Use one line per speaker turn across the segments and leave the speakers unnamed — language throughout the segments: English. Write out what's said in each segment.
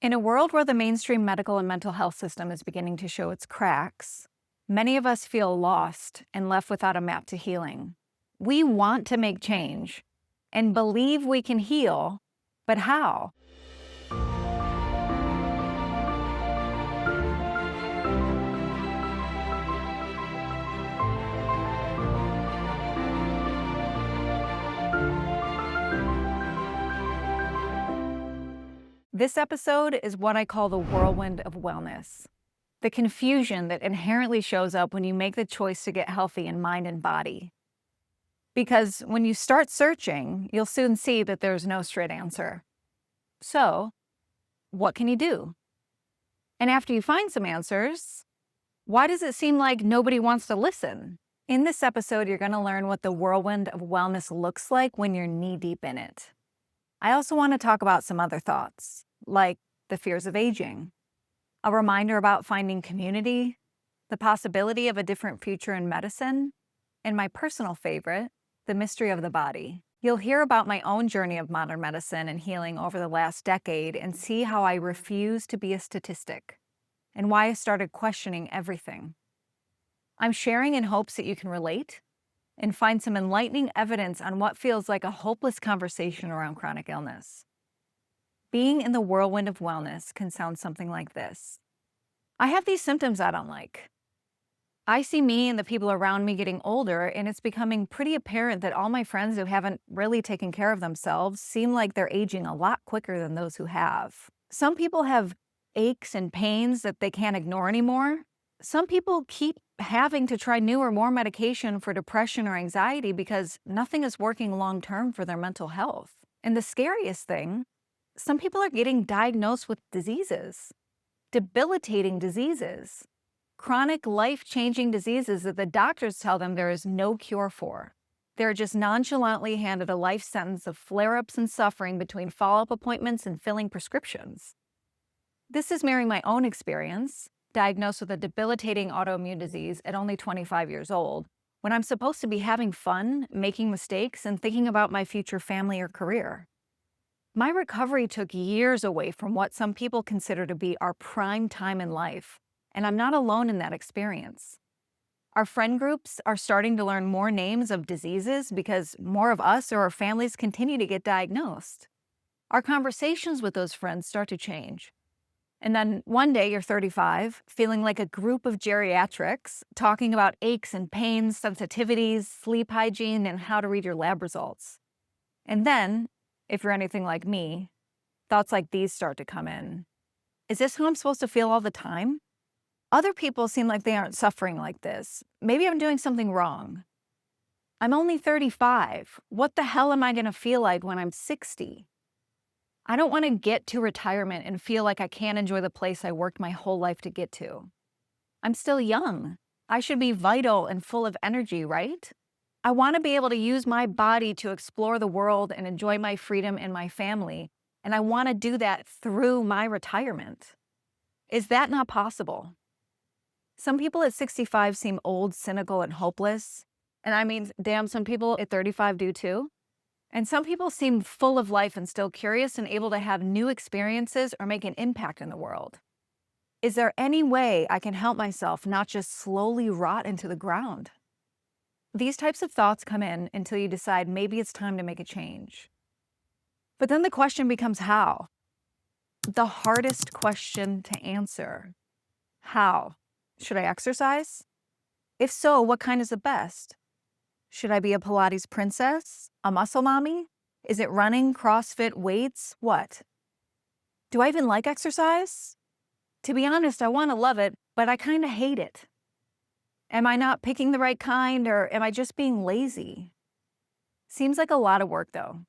In a world where the mainstream medical and mental health system is beginning to show its cracks, many of us feel lost and left without a map to healing. We want to make change and believe we can heal, but how? This episode is what I call the whirlwind of wellness. The confusion that inherently shows up when you make the choice to get healthy in mind and body. Because when you start searching, you'll soon see that there's no straight answer. So, what can you do? And after you find some answers, why does it seem like nobody wants to listen? In this episode, you're going to learn what the whirlwind of wellness looks like when you're knee-deep in it. I also want to talk about some other thoughts, like the fears of aging, a reminder about finding community, the possibility of a different future in medicine, and my personal favorite, the mystery of the body. You'll hear about my own journey of modern medicine and healing over the last decade and see how I refuse to be a statistic and why I started questioning everything. I'm sharing in hopes that you can relate and find some enlightening evidence on what feels like a hopeless conversation around chronic illness. Being in the whirlwind of wellness can sound something like this. I have these symptoms I don't like. I see me and the people around me getting older, and it's becoming pretty apparent that all my friends who haven't really taken care of themselves seem like they're aging a lot quicker than those who have. Some people have aches and pains that they can't ignore anymore. Some people keep having to try newer, more medication for depression or anxiety because nothing is working long-term for their mental health. And the scariest thing, some people are getting diagnosed with diseases, debilitating diseases, chronic life-changing diseases that the doctors tell them there is no cure for. They're just nonchalantly handed a life sentence of flare-ups and suffering between follow-up appointments and filling prescriptions. This is mirroring my own experience, diagnosed with a debilitating autoimmune disease at only 25 years old, when I'm supposed to be having fun, making mistakes, and thinking about my future family or career. My recovery took years away from what some people consider to be our prime time in life, and I'm not alone in that experience. Our friend groups are starting to learn more names of diseases because more of us or our families continue to get diagnosed. Our conversations with those friends start to change. And then one day you're 35, feeling like a group of geriatrics, talking about aches and pains, sensitivities, sleep hygiene, and how to read your lab results. And then, if you're anything like me, thoughts like these start to come in. Is this how I'm supposed to feel all the time? Other people seem like they aren't suffering like this. Maybe I'm doing something wrong. I'm only 35. What the hell am I going to feel like when I'm 60? I don't want to get to retirement and feel like I can't enjoy the place I worked my whole life to get to. I'm still young. I should be vital and full of energy, right? I want to be able to use my body to explore the world and enjoy my freedom and my family, and I want to do that through my retirement. Is that not possible? Some people at 65 seem old, cynical, and hopeless. And I mean, damn, some people at 35 do too. And some people seem full of life and still curious and able to have new experiences or make an impact in the world. Is there any way I can help myself not just slowly rot into the ground? These types of thoughts come in until you decide maybe it's time to make a change. But then the question becomes how? The hardest question to answer. How? Should I exercise? If so, what kind is the best? Should I be a Pilates princess? A muscle mommy? Is it running, CrossFit, weights? What? Do I even like exercise? To be honest, I want to love it, but I kind of hate it. Am I not picking the right kind, or am I just being lazy? Seems like a lot of work, though.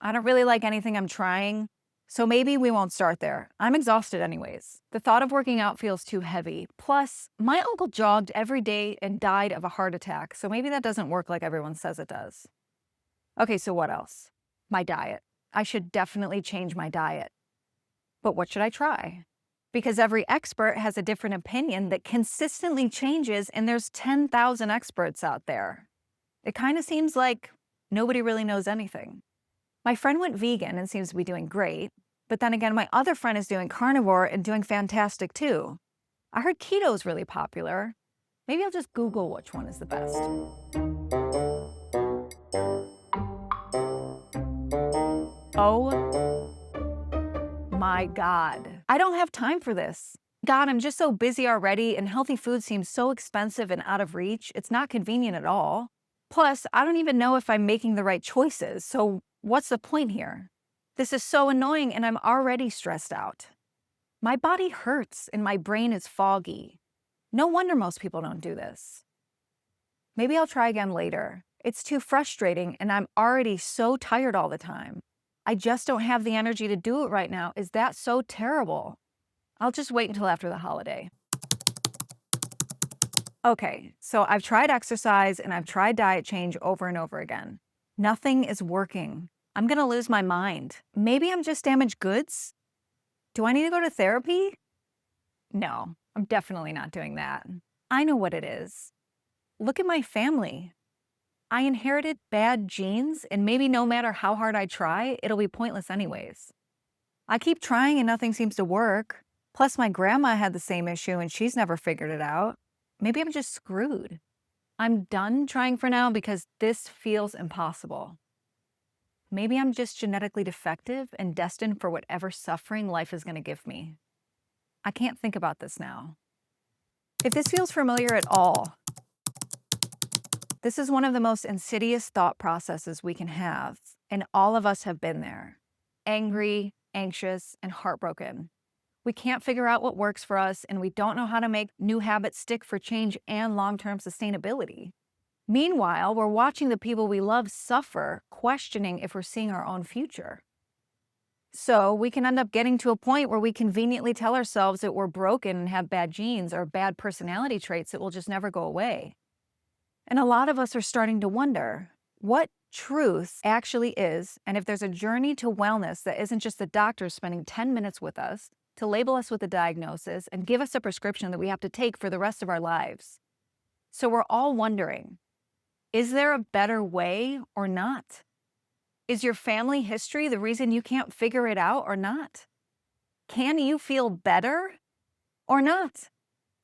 I don't really like anything I'm trying, so maybe we won't start there. I'm exhausted anyways. The thought of working out feels too heavy. Plus, my uncle jogged every day and died of a heart attack, so maybe that doesn't work like everyone says it does. Okay, so what else? My diet. I should definitely change my diet. But what should I try? Because every expert has a different opinion that consistently changes, and there's 10,000 experts out there. It kind of seems like nobody really knows anything. My friend went vegan and seems to be doing great, But then again, my other friend is doing carnivore and doing fantastic too. I heard keto is really popular. Maybe I'll just Google which one is the best. Oh my God. I don't have time for this. God, I'm just so busy already, and healthy food seems so expensive and out of reach. It's not convenient at all. Plus, I don't even know if I'm making the right choices, so what's the point here? This is so annoying, and I'm already stressed out. My body hurts, and my brain is foggy. No wonder most people don't do this. Maybe I'll try again later. It's too frustrating, and I'm already so tired all the time. I just don't have the energy to do it right now. Is that so terrible? I'll just wait until after the holiday. Okay, so I've tried exercise and I've tried diet change over and over again. Nothing is working. I'm gonna lose my mind. Maybe I'm just damaged goods? Do I need to go to therapy? No, I'm definitely not doing that. I know what it is. Look at my family. I inherited bad genes, and maybe no matter how hard I try, it'll be pointless anyways. I keep trying and nothing seems to work. Plus, my grandma had the same issue and she's never figured it out. Maybe I'm just screwed. I'm done trying for now because this feels impossible. Maybe I'm just genetically defective and destined for whatever suffering life is going to give me. I can't think about this now. If this feels familiar at all, this is one of the most insidious thought processes we can have, and all of us have been there. Angry, anxious, and heartbroken. We can't figure out what works for us, and we don't know how to make new habits stick for change and long-term sustainability. Meanwhile, we're watching the people we love suffer, questioning if we're seeing our own future. So we can end up getting to a point where we conveniently tell ourselves that we're broken and have bad genes or bad personality traits that will just never go away. And a lot of us are starting to wonder what truth actually is, and if there's a journey to wellness that isn't just the doctor spending 10 minutes with us to label us with a diagnosis and give us a prescription that we have to take for the rest of our lives. So we're all wondering, is there a better way or not? Is your family history the reason you can't figure it out or not? Can you feel better or not?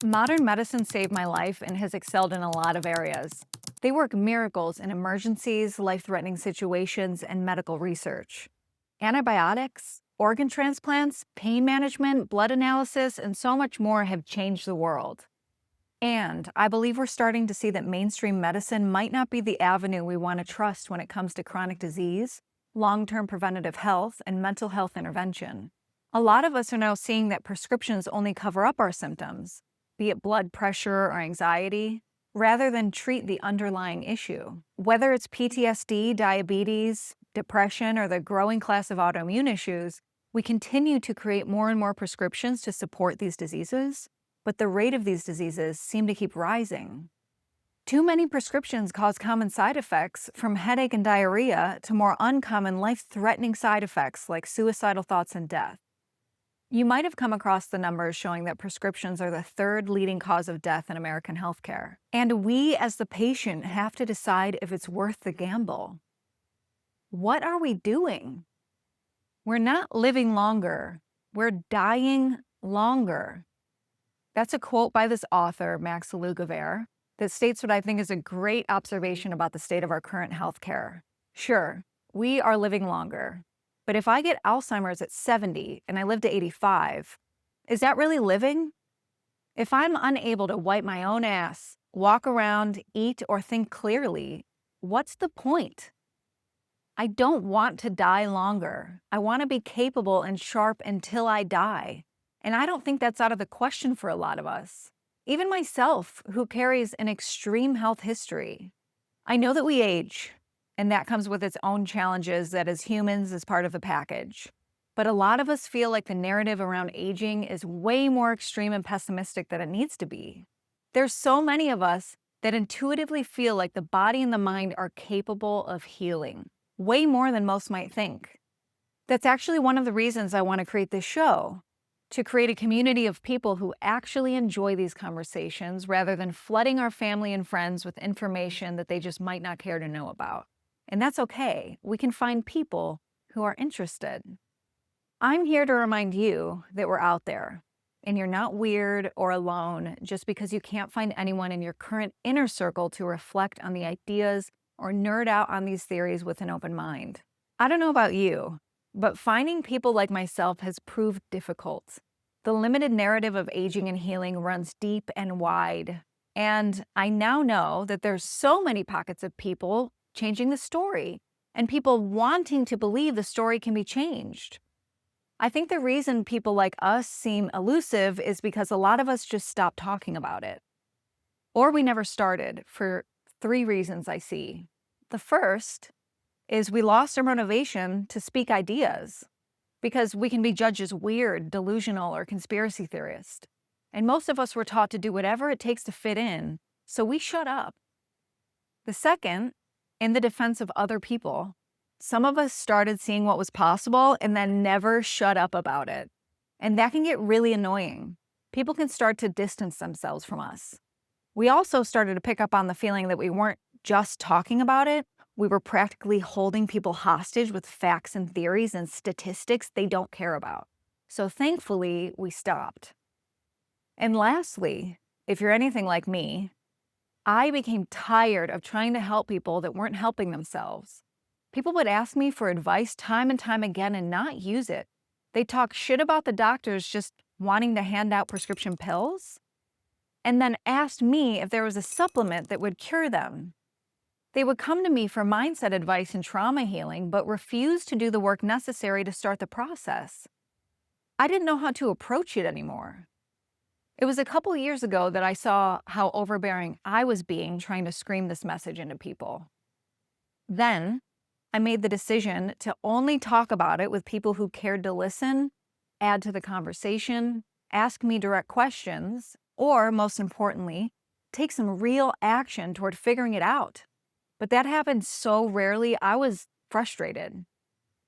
Modern medicine saved my life and has excelled in a lot of areas. They work miracles in emergencies, life-threatening situations, and medical research. Antibiotics, organ transplants, pain management, blood analysis, and so much more have changed the world. And I believe we're starting to see that mainstream medicine might not be the avenue we want to trust when it comes to chronic disease, long-term preventative health, and mental health intervention. A lot of us are now seeing that prescriptions only cover up our symptoms, be it blood pressure or anxiety, rather than treat the underlying issue. Whether it's PTSD, diabetes, depression, or the growing class of autoimmune issues, we continue to create more and more prescriptions to support these diseases, but the rate of these diseases seem to keep rising. Too many prescriptions cause common side effects, from headache and diarrhea to more uncommon life-threatening side effects like suicidal thoughts and death. You might have come across the numbers showing that prescriptions are the third leading cause of death in American healthcare. And we, as the patient, have to decide if it's worth the gamble. What are we doing? We're not living longer. We're dying longer. That's a quote by this author, Max Lugavere, that states what I think is a great observation about the state of our current healthcare. Sure, we are living longer. But if I get Alzheimer's at 70 and I live to 85, is that really living? If I'm unable to wipe my own ass, walk around, eat, or think clearly, what's the point? I don't want to die longer. I want to be capable and sharp until I die. And I don't think that's out of the question for a lot of us. Even myself, who carries an extreme health history. I know that we age, and that comes with its own challenges that as humans is part of the package. But a lot of us feel like the narrative around aging is way more extreme and pessimistic than it needs to be. There's so many of us that intuitively feel like the body and the mind are capable of healing, way more than most might think. That's actually one of the reasons I want to create this show, to create a community of people who actually enjoy these conversations rather than flooding our family and friends with information that they just might not care to know about. And that's okay. We can find people who are interested. I'm here to remind you that we're out there and you're not weird or alone just because you can't find anyone in your current inner circle to reflect on the ideas or nerd out on these theories with an open mind. I don't know about you, but finding people like myself has proved difficult. The limited narrative of aging and healing runs deep and wide. And I now know that there's so many pockets of people changing the story and people wanting to believe the story can be changed. I think the reason people like us seem elusive is because a lot of us just stopped talking about it. Or we never started for three reasons I see. The first is we lost our motivation to speak ideas because we can be judged as weird, delusional, or conspiracy theorist. And most of us were taught to do whatever it takes to fit in, so we shut up. The second, in the defense of other people, some of us started seeing what was possible and then never shut up about it. And that can get really annoying. People can start to distance themselves from us. We also started to pick up on the feeling that we weren't just talking about it, we were practically holding people hostage with facts and theories and statistics they don't care about. So thankfully, we stopped. And lastly, if you're anything like me, I became tired of trying to help people that weren't helping themselves. People would ask me for advice time and time again and not use it. They'd talk shit about the doctors just wanting to hand out prescription pills, and then asked me if there was a supplement that would cure them. They would come to me for mindset advice and trauma healing, but refused to do the work necessary to start the process. I didn't know how to approach it anymore. It was a couple years ago that I saw how overbearing I was being trying to scream this message into people. Then, I made the decision to only talk about it with people who cared to listen, add to the conversation, ask me direct questions, or, most importantly, take some real action toward figuring it out. But that happened so rarely, I was frustrated.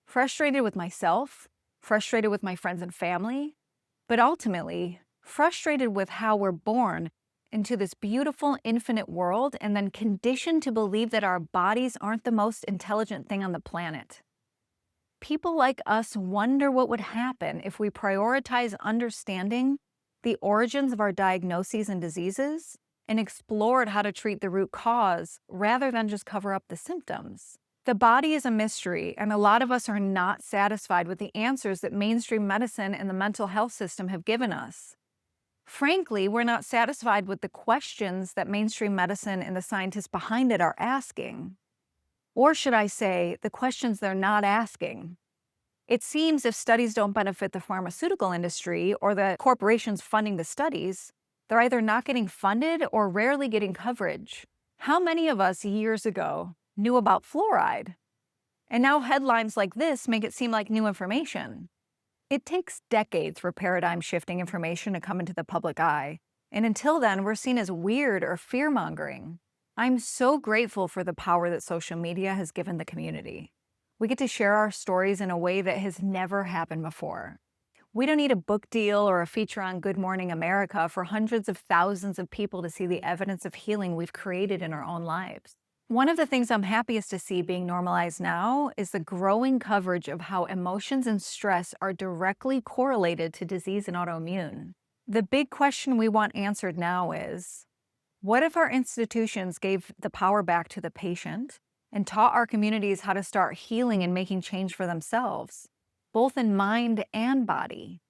Frustrated with myself, frustrated with my friends and family, but ultimately, frustrated with how we're born into this beautiful, infinite world and then conditioned to believe that our bodies aren't the most intelligent thing on the planet. People like us wonder what would happen if we prioritize understanding the origins of our diagnoses and diseases and explored how to treat the root cause rather than just cover up the symptoms. The body is a mystery, and a lot of us are not satisfied with the answers that mainstream medicine and the mental health system have given us. Frankly, we're not satisfied with the questions that mainstream medicine and the scientists behind it are asking. Or should I say, the questions they're not asking. It seems if studies don't benefit the pharmaceutical industry or the corporations funding the studies, they're either not getting funded or rarely getting coverage. How many of us years ago knew about fluoride? And now headlines like this make it seem like new information. It takes decades for paradigm-shifting information to come into the public eye, and until then, we're seen as weird or fear-mongering. I'm so grateful for the power that social media has given the community. We get to share our stories in a way that has never happened before. We don't need a book deal or a feature on Good Morning America for hundreds of thousands of people to see the evidence of healing we've created in our own lives. One of the things I'm happiest to see being normalized now is the growing coverage of how emotions and stress are directly correlated to disease and autoimmune. The big question we want answered now is, what if our institutions gave the power back to the patient and taught our communities how to start healing and making change for themselves, both in mind and body?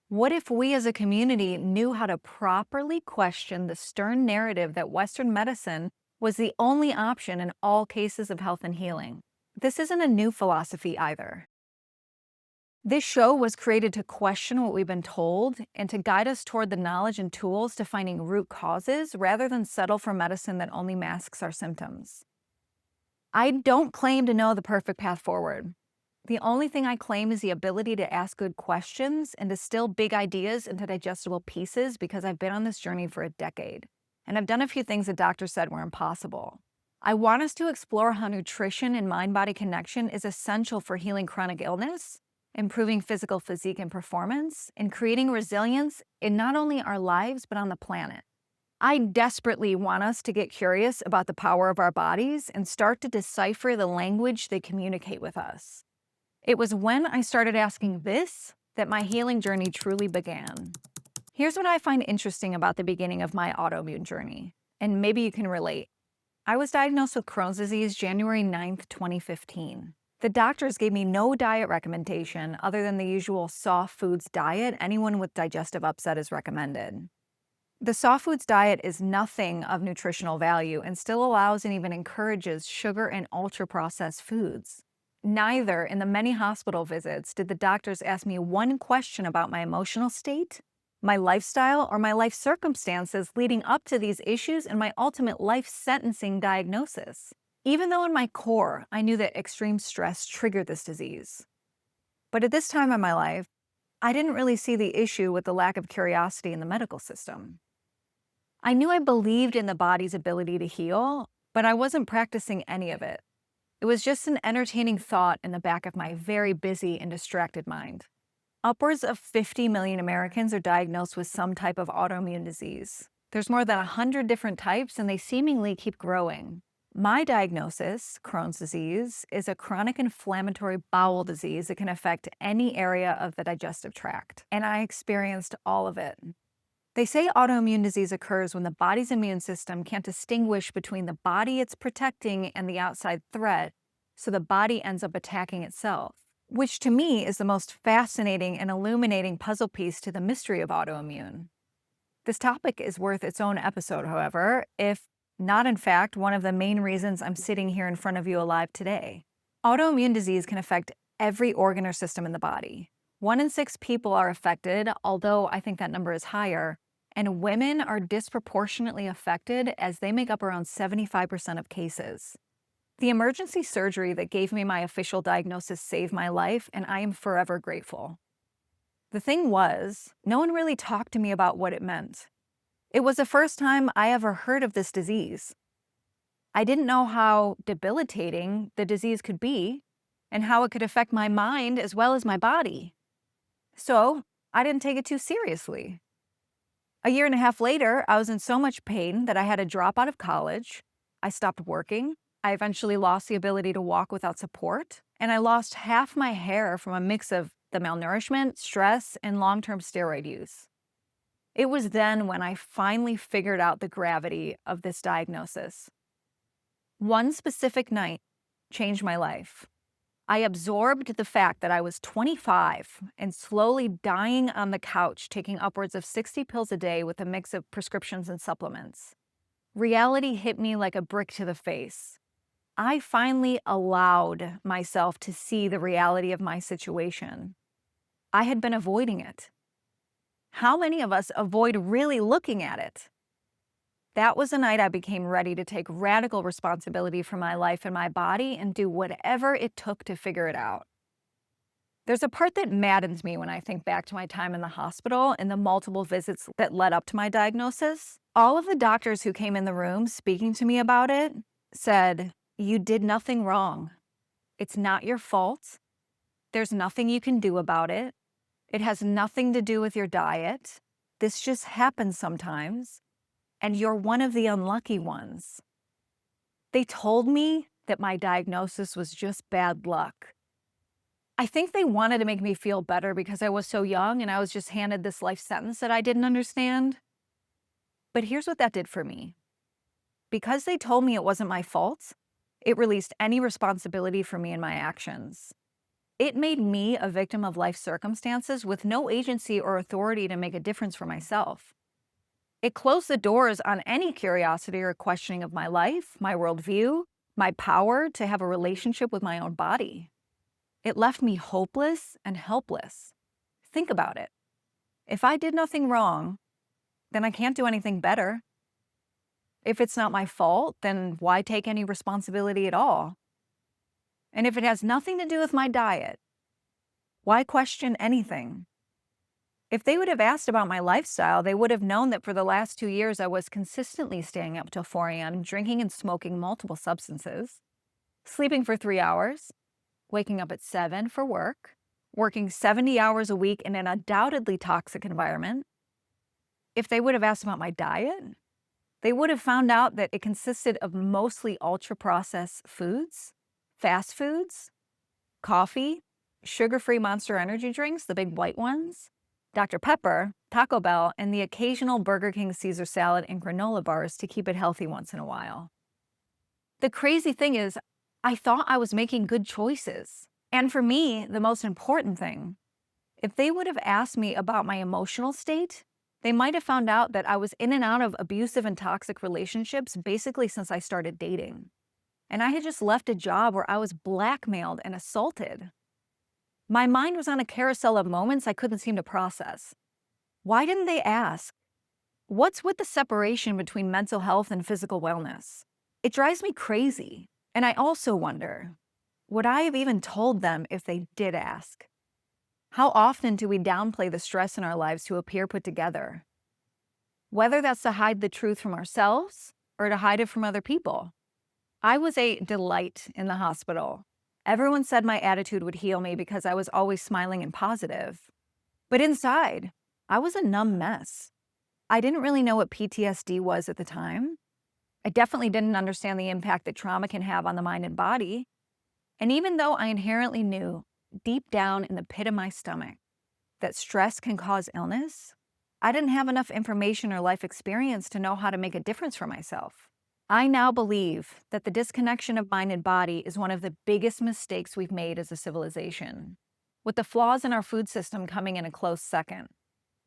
What if we as a community knew how to properly question the stern narrative that Western medicine was the only option in all cases of health and healing? This isn't a new philosophy either. This show was created to question what we've been told and to guide us toward the knowledge and tools to finding root causes rather than settle for medicine that only masks our symptoms. I don't claim to know the perfect path forward. The only thing I claim is the ability to ask good questions and distill big ideas into digestible pieces because I've been on this journey for a decade. And I've done a few things that doctors said were impossible. I want us to explore how nutrition and mind-body connection is essential for healing chronic illness, improving physical physique and performance, and creating resilience in not only our lives, but on the planet. I desperately want us to get curious about the power of our bodies and start to decipher the language they communicate with us. It was when I started asking this that my healing journey truly began. Here's what I find interesting about the beginning of my autoimmune journey, and maybe you can relate. I was diagnosed with Crohn's disease January 9th, 2015. The doctors gave me no diet recommendation other than the usual soft foods diet anyone with digestive upset is recommended. The soft foods diet is nothing of nutritional value and still allows and even encourages sugar and ultra-processed foods. Neither in the many hospital visits did the doctors ask me one question about my emotional state, my lifestyle, or my life circumstances leading up to these issues and my ultimate life sentencing diagnosis. Even though in my core, I knew that extreme stress triggered this disease. But at this time in my life, I didn't really see the issue with the lack of curiosity in the medical system. I knew I believed in the body's ability to heal, but I wasn't practicing any of it. It was just an entertaining thought in the back of my very busy and distracted mind. Upwards of 50 million Americans are diagnosed with some type of autoimmune disease. There's more than 100 different types, and they seemingly keep growing. My diagnosis, Crohn's disease, is a chronic inflammatory bowel disease that can affect any area of the digestive tract, and I experienced all of it. They say autoimmune disease occurs when the body's immune system can't distinguish between the body it's protecting and the outside threat, so the body ends up attacking itself, which to me is the most fascinating and illuminating puzzle piece to the mystery of autoimmune. This topic is worth its own episode, however, if not in fact one of the main reasons I'm sitting here in front of you alive today. Autoimmune disease can affect every organ or system in the body. 1 in 6 people are affected, although I think that number is higher, and women are disproportionately affected as they make up around 75% of cases. The emergency surgery that gave me my official diagnosis saved my life, and I am forever grateful. The thing was, no one really talked to me about what it meant. It was the first time I ever heard of this disease. I didn't know how debilitating the disease could be and how it could affect my mind as well as my body. So I didn't take it too seriously. A year and a half later, I was in so much pain that I had to drop out of college. I stopped working. I eventually lost the ability to walk without support, and I lost half my hair from a mix of the malnourishment, stress, and long-term steroid use. It was then when I finally figured out the gravity of this diagnosis. One specific night changed my life. I absorbed the fact that I was 25 and slowly dying on the couch, taking upwards of 60 pills a day with a mix of prescriptions and supplements. Reality hit me like a brick to the face. I finally allowed myself to see the reality of my situation. I had been avoiding it. How many of us avoid really looking at it? That was the night I became ready to take radical responsibility for my life and my body and do whatever it took to figure it out. There's a part that maddens me when I think back to my time in the hospital and the multiple visits that led up to my diagnosis. All of the doctors who came in the room speaking to me about it said, "You did nothing wrong. It's not your fault. There's nothing you can do about it. It has nothing to do with your diet. This just happens sometimes, and you're one of the unlucky ones." They told me that my diagnosis was just bad luck. I think they wanted to make me feel better because I was so young and I was just handed this life sentence that I didn't understand. But here's what that did for me. Because they told me it wasn't my fault, it released any responsibility for me and my actions. It made me a victim of life circumstances with no agency or authority to make a difference for myself. It closed the doors on any curiosity or questioning of my life, my worldview, my power to have a relationship with my own body. It left me hopeless and helpless. Think about it. If I did nothing wrong, then I can't do anything better. If it's not my fault, then why take any responsibility at all? And if it has nothing to do with my diet, why question anything? If they would have asked about my lifestyle, they would have known that for the last 2 years I was consistently staying up till 4 a.m., drinking and smoking multiple substances, sleeping for 3 hours, waking up at 7 for work, working 70 hours a week in an undoubtedly toxic environment. If they would have asked about my diet, they would have found out that it consisted of mostly ultra-processed foods, fast foods, coffee, sugar-free Monster energy drinks, the big white ones, Dr. Pepper, Taco Bell, and the occasional Burger King Caesar salad and granola bars to keep it healthy once in a while. The crazy thing is, I thought I was making good choices. And for me, the most important thing, if they would have asked me about my emotional state, they might have found out that I was in and out of abusive and toxic relationships basically since I started dating. And I had just left a job where I was blackmailed and assaulted. My mind was on a carousel of moments I couldn't seem to process. Why didn't they ask? What's with the separation between mental health and physical wellness? It drives me crazy. And I also wonder, would I have even told them if they did ask? How often do we downplay the stress in our lives to appear put together? Whether that's to hide the truth from ourselves or to hide it from other people. I was a delight in the hospital. Everyone said my attitude would heal me because I was always smiling and positive. But inside, I was a numb mess. I didn't really know what PTSD was at the time. I definitely didn't understand the impact that trauma can have on the mind and body. And even though I inherently knew, deep down in the pit of my stomach, that stress can cause illness, I didn't have enough information or life experience to know how to make a difference for myself. I now believe that the disconnection of mind and body is one of the biggest mistakes we've made as a civilization, with the flaws in our food system coming in a close second.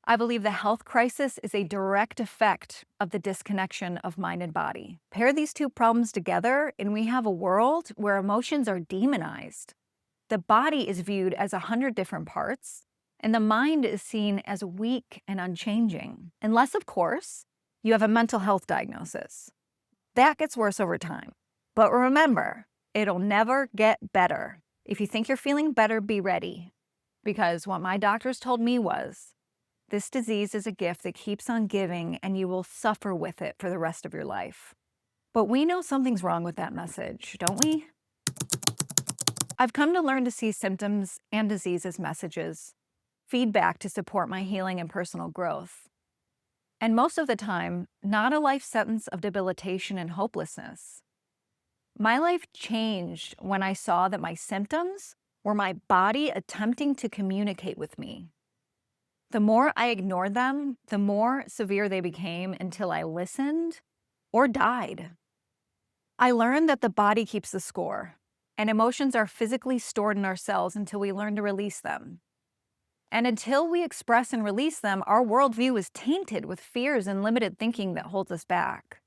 I believe the health crisis is a direct effect of the disconnection of mind and body. Pair these two problems together, and we have a world where emotions are demonized. The body is viewed as 100 different parts, and the mind is seen as weak and unchanging. Unless, of course, you have a mental health diagnosis. That gets worse over time. But remember, it'll never get better. If you think you're feeling better, be ready. Because what my doctors told me was, this disease is a gift that keeps on giving and you will suffer with it for the rest of your life. But we know something's wrong with that message, don't we? I've come to learn to see symptoms and disease as messages, feedback to support my healing and personal growth. And most of the time, not a life sentence of debilitation and hopelessness. My life changed when I saw that my symptoms were my body attempting to communicate with me. The more I ignored them, the more severe they became until I listened or died. I learned that the body keeps the score, and emotions are physically stored in our cells until we learn to release them. And until we express and release them, our worldview is tainted with fears and limited thinking that holds us back.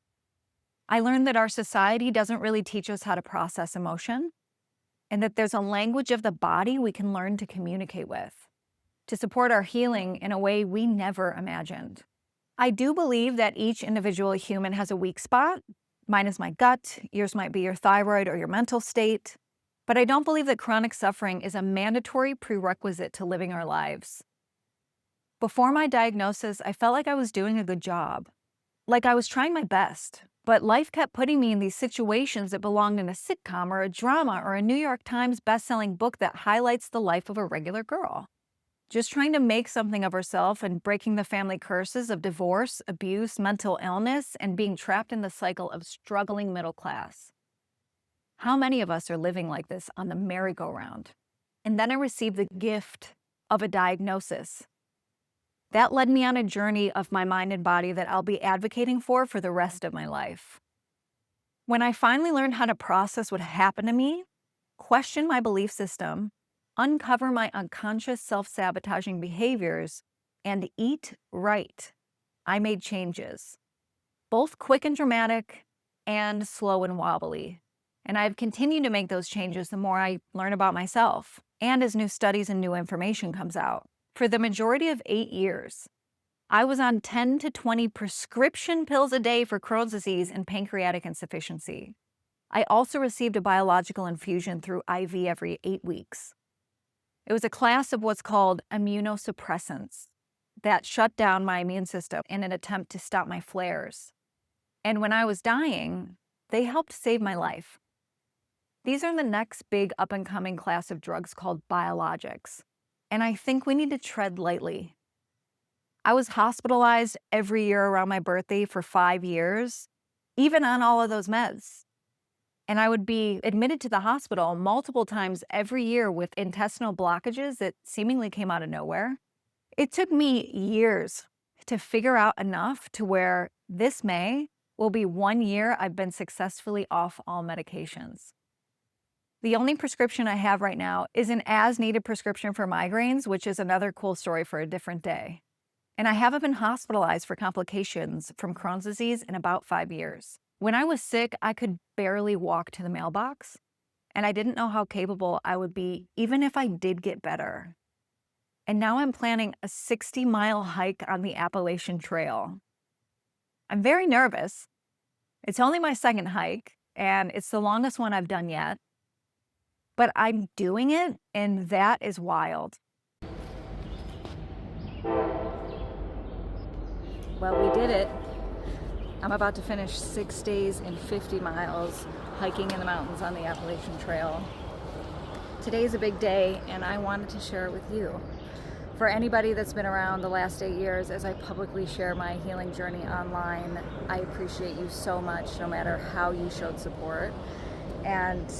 I learned that our society doesn't really teach us how to process emotion, and that there's a language of the body we can learn to communicate with, to support our healing in a way we never imagined. I do believe that each individual human has a weak spot. Mine is my gut, yours might be your thyroid or your mental state. But I don't believe that chronic suffering is a mandatory prerequisite to living our lives. Before my diagnosis, I felt like I was doing a good job, like I was trying my best, but life kept putting me in these situations that belonged in a sitcom or a drama or a New York Times best-selling book that highlights the life of a regular girl, just trying to make something of herself and breaking the family curses of divorce, abuse, mental illness, and being trapped in the cycle of struggling middle class. How many of us are living like this on the merry-go-round? And then I received the gift of a diagnosis. That led me on a journey of my mind and body that I'll be advocating for the rest of my life. When I finally learned how to process what happened to me, question my belief system, uncover my unconscious self-sabotaging behaviors, and eat right, I made changes, both quick and dramatic and slow and wobbly. And I've continued to make those changes the more I learn about myself and as new studies and new information comes out. For the majority of 8 years, I was on 10 to 20 prescription pills a day for Crohn's disease and pancreatic insufficiency. I also received a biological infusion through IV every 8 weeks. It was a class of what's called immunosuppressants that shut down my immune system in an attempt to stop my flares. And when I was dying, they helped save my life. These are the next big up-and-coming class of drugs called biologics, and I think we need to tread lightly. I was hospitalized every year around my birthday for 5 years, even on all of those meds. and I would be admitted to the hospital multiple times every year with intestinal blockages that seemingly came out of nowhere. It took me years to figure out enough to where this May will be 1 year I've been successfully off all medications. The only prescription I have right now is an as-needed prescription for migraines, which is another cool story for a different day. And I haven't been hospitalized for complications from Crohn's disease in about 5 years. When I was sick, I could barely walk to the mailbox, and I didn't know how capable I would be even if I did get better. And now I'm planning a 60-mile hike on the Appalachian Trail. I'm very nervous. It's only my second hike, and it's the longest one I've done yet. But I'm doing it, and that is wild. Well, we did it. I'm about to finish 6 days and 50 miles hiking in the mountains on the Appalachian Trail. Today is a big day, and I wanted to share it with you. For anybody that's been around the last 8 years as I publicly share my healing journey online, I appreciate you so much, no matter how you showed support. And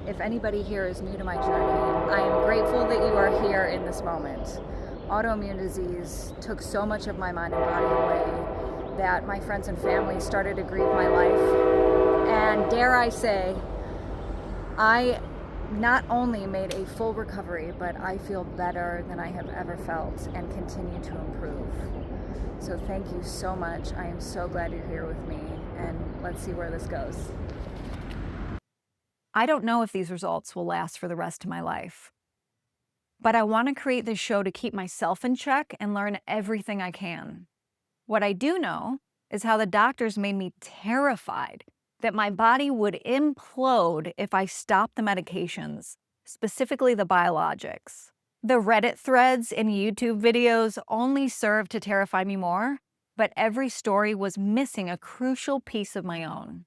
if anybody here is new to my journey, I am grateful that you are here in this moment. Autoimmune disease took so much of my mind and body away that my friends and family started to grieve my life. And dare I say, I not only made a full recovery, but I feel better than I have ever felt and continue to improve. So thank you so much. I am so glad you're here with me, and let's see where this goes. I don't know if these results will last for the rest of my life, but I want to create this show to keep myself in check and learn everything I can. What I do know is how the doctors made me terrified that my body would implode if I stopped the medications, specifically the biologics. The Reddit threads and YouTube videos only served to terrify me more, but every story was missing a crucial piece of my own.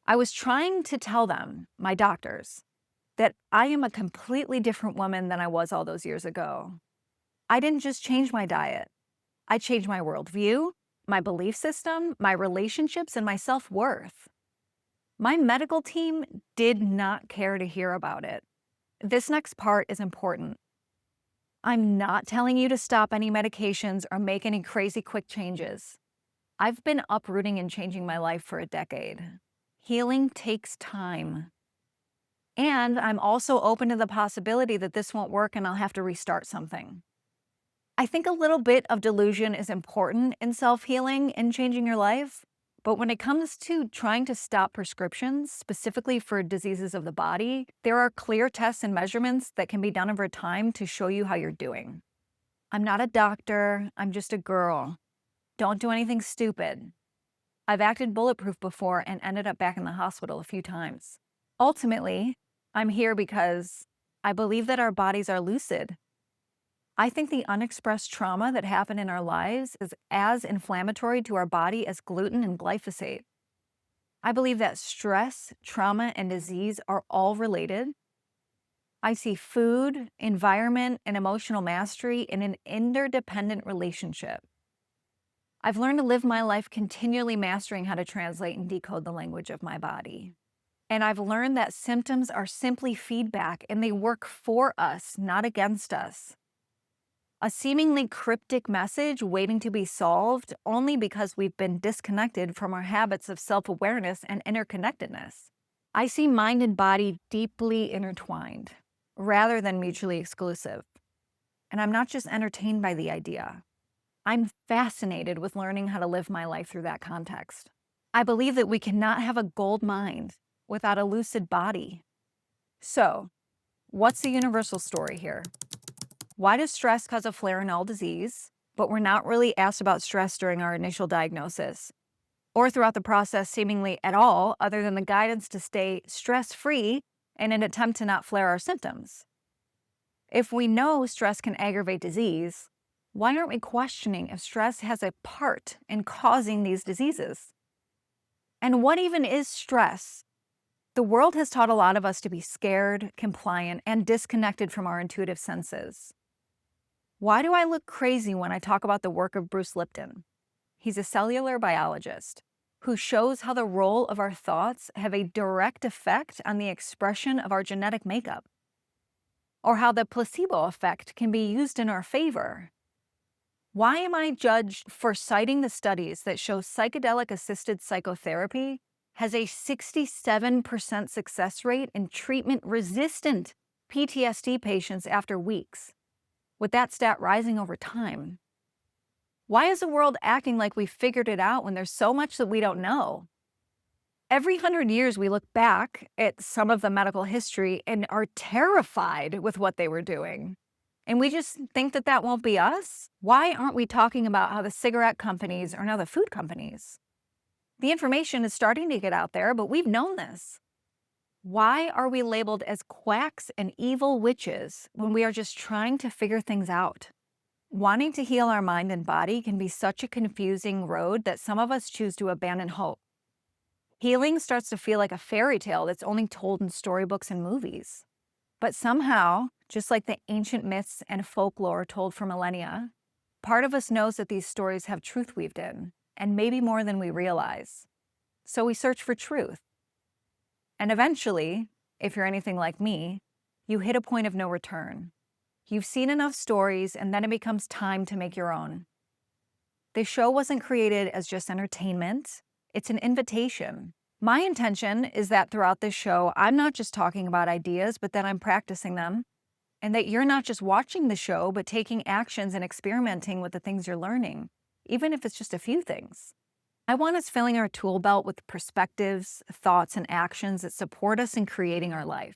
I was trying to tell them, my doctors, that I am a completely different woman than I was all those years ago. I didn't just change my diet. I changed my worldview, my belief system, my relationships, and my self-worth. My medical team did not care to hear about it. This next part is important. I'm not telling you to stop any medications or make any crazy quick changes. I've been uprooting and changing my life for a decade. Healing takes time. And I'm also open to the possibility that this won't work and I'll have to restart something. I think a little bit of delusion is important in self-healing and changing your life, but when it comes to trying to stop prescriptions, specifically for diseases of the body, there are clear tests and measurements that can be done over time to show you how you're doing. I'm not a doctor, I'm just a girl. Don't do anything stupid. I've acted bulletproof before and ended up back in the hospital a few times. Ultimately, I'm here because I believe that our bodies are lucid. I think the unexpressed trauma that happened in our lives is as inflammatory to our body as gluten and glyphosate. I believe that stress, trauma, and disease are all related. I see food, environment, and emotional mastery in an interdependent relationship. I've learned to live my life continually mastering how to translate and decode the language of my body. And I've learned that symptoms are simply feedback and they work for us, not against us. A seemingly cryptic message waiting to be solved only because we've been disconnected from our habits of self-awareness and interconnectedness. I see mind and body deeply intertwined, rather than mutually exclusive. And I'm not just entertained by the idea. I'm fascinated with learning how to live my life through that context. I believe that we cannot have a gold mind without a lucid body. So, what's the universal story here? Why does stress cause a flare in all disease, but we're not really asked about stress during our initial diagnosis, or throughout the process seemingly at all, other than the guidance to stay stress-free in an attempt to not flare our symptoms? If we know stress can aggravate disease, why aren't we questioning if stress has a part in causing these diseases? And what even is stress? The world has taught a lot of us to be scared, compliant, and disconnected from our intuitive senses. Why do I look crazy when I talk about the work of Bruce Lipton? He's a cellular biologist who shows how the role of our thoughts have a direct effect on the expression of our genetic makeup, or how the placebo effect can be used in our favor. Why am I judged for citing the studies that show psychedelic-assisted psychotherapy has a 67% success rate in treatment-resistant PTSD patients after weeks, with that stat rising over time? Why is the world acting like we figured it out when there's so much that we don't know? Every 100 years, we look back at some of the medical history and are terrified with what they were doing. And we just think that that won't be us? Why aren't we talking about how the cigarette companies are now the food companies? The information is starting to get out there, but we've known this. Why are we labeled as quacks and evil witches when we are just trying to figure things out? Wanting to heal our mind and body can be such a confusing road that some of us choose to abandon hope. Healing starts to feel like a fairy tale that's only told in storybooks and movies. But somehow, just like the ancient myths and folklore told for millennia, part of us knows that these stories have truth weaved in, and maybe more than we realize. So we search for truth. And eventually, if you're anything like me, you hit a point of no return. You've seen enough stories, and then it becomes time to make your own. This show wasn't created as just entertainment. It's an invitation. My intention is that throughout this show, I'm not just talking about ideas, but that I'm practicing them, and that you're not just watching the show, but taking actions and experimenting with the things you're learning, even if it's just a few things. I want us filling our tool belt with perspectives, thoughts, and actions that support us in creating our life.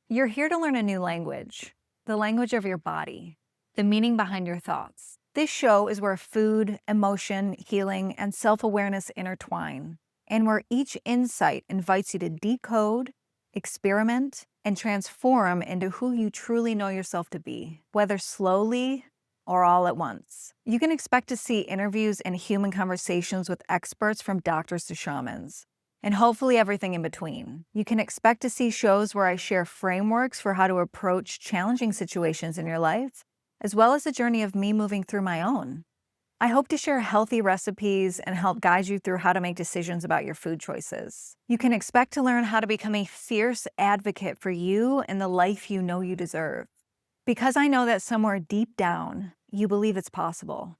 You're here to learn a new language, the language of your body, the meaning behind your thoughts. This show is where food, emotion, healing, and self-awareness intertwine, and where each insight invites you to decode, experiment, and transform into who you truly know yourself to be, whether slowly or all at once. You can expect to see interviews and human conversations with experts from doctors to shamans, and hopefully everything in between. You can expect to see shows where I share frameworks for how to approach challenging situations in your life, as well as the journey of me moving through my own. I hope to share healthy recipes and help guide you through how to make decisions about your food choices. You can expect to learn how to become a fierce advocate for you and the life you know you deserve. Because I know that somewhere deep down, you believe it's possible.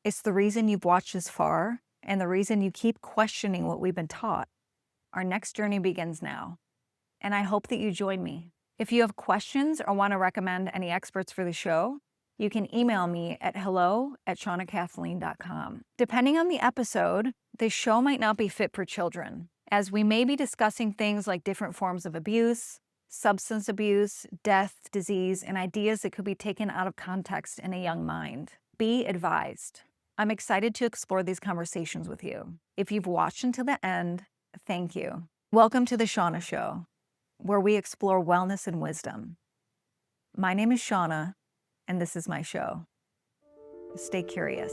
It's the reason you've watched this far and the reason you keep questioning what we've been taught. Our next journey begins now, and I hope that you join me. If you have questions or want to recommend any experts for the show, you can email me at hello@shawnakathleen.com. Depending on the episode, this show might not be fit for children, as we may be discussing things like different forms of abuse, substance abuse, death, disease, and ideas that could be taken out of context in a young mind. Be advised. I'm excited to explore these conversations with you. If you've watched until the end, thank you. Welcome to the Shawna Show, where we explore wellness and wisdom. My name is Shawna, and this is my show. Stay curious.